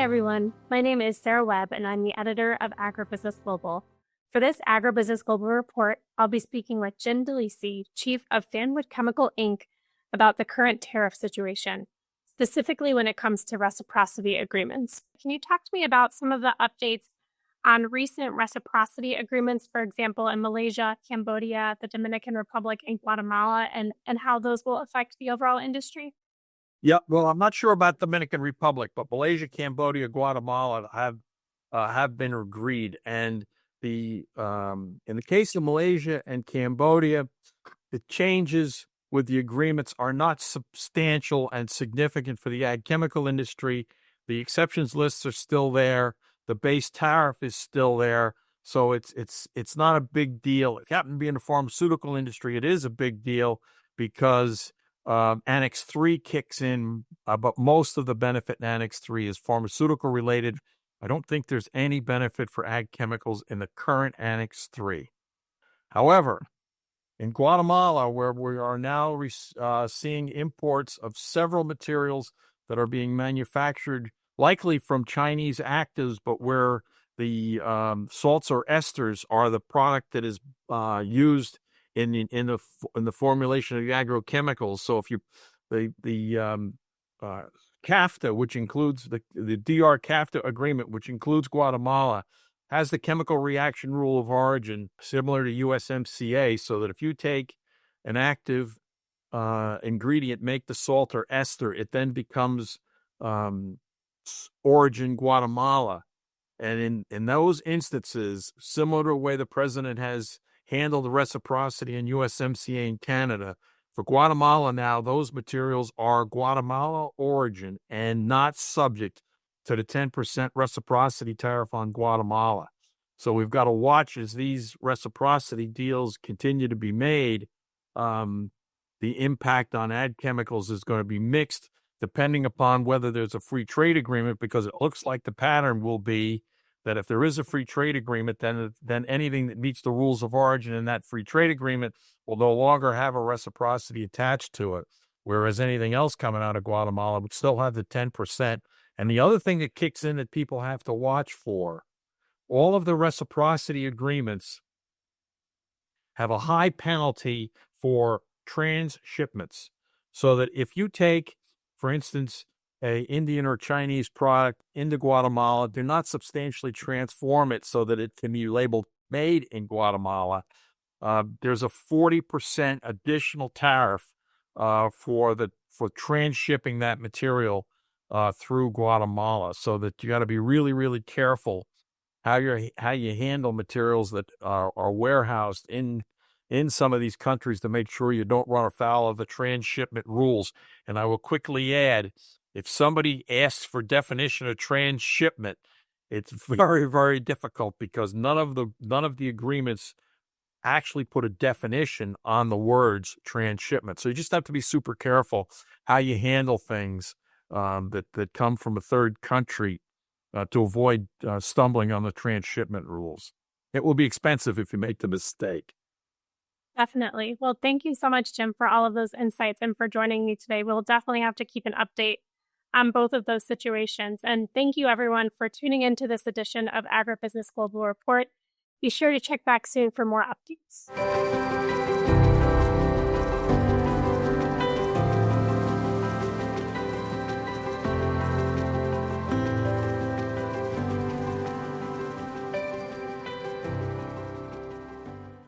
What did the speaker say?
everyone. My name is Sarah Webb, and I'm the editor of AgriBusiness Global. For this AgriBusiness Global report, I'll be speaking with DeLisi, Chief of Fanwood Chemical Inc., about the current tariff situation, specifically when it comes to reciprocity agreements. Can you talk to me about some of the updates on recent reciprocity agreements, for example, in Malaysia, Cambodia, the Dominican Republic, and Guatemala, and how those will affect the overall industry? Yeah, well, I'm not sure about Dominican Republic, but Malaysia, Cambodia, Guatemala have been agreed. And the in the case of Malaysia and Cambodia, the changes with the agreements are not substantial and significant for the ag chemical industry. The exceptions lists are still there. The base tariff is still there. So it's not a big deal. It happened to be in the pharmaceutical industry. It is a big deal because Annex 3 kicks in, but most of the benefit in Annex 3 is pharmaceutical related. I don't think there's any benefit for ag chemicals in the current Annex 3. However, in Guatemala, where we are now seeing imports of several materials that are being manufactured, likely from Chinese actives, but where the salts or esters are the product that is used in the formulation of the agrochemicals. So if you the CAFTA, which includes the DR CAFTA agreement, which includes Guatemala, has the chemical reaction rule of origin similar to USMCA, so that if you take an active ingredient, make the salt or ester, it then becomes origin Guatemala. And in those instances, similar to the way the president has handled the reciprocity in USMCA in Canada, for Guatemala now, those materials are Guatemala origin and not subject to the 10% reciprocity tariff on Guatemala. So we've got to watch as these reciprocity deals continue to be made. The impact on ag chemicals is going to be mixed depending upon whether there's a free trade agreement, because it looks like the pattern will be that if there is a free trade agreement, then anything that meets the rules of origin in that free trade agreement will no longer have a reciprocity attached to it, whereas anything else coming out of Guatemala would still have the 10%. And the other thing that kicks in that people have to watch for, all of the reciprocity agreements have a high penalty for transshipments. So that if you take, for instance, a Indian or Chinese product into Guatemala, do not substantially transform it so that it can be labeled made in Guatemala, there's a 40% additional tariff for transshipping that material through Guatemala. So that you got to be really, really careful how you handle materials that are warehoused in some of these countries to make sure you don't run afoul of the transshipment rules. And I will quickly add, if somebody asks for definition of transshipment, it's very, very difficult because none of the agreements actually put a definition on the words transshipment. So you just have to be super careful how you handle things that come from a third country to avoid stumbling on the transshipment rules. It will be expensive if you make the mistake. Definitely. Well, thank you so much, Jim, for all of those insights and for joining me today. We'll definitely have to keep an update on both of those situations. And thank you, everyone, for tuning into this edition of AgriBusiness Global Report. Be sure to check back soon for more updates.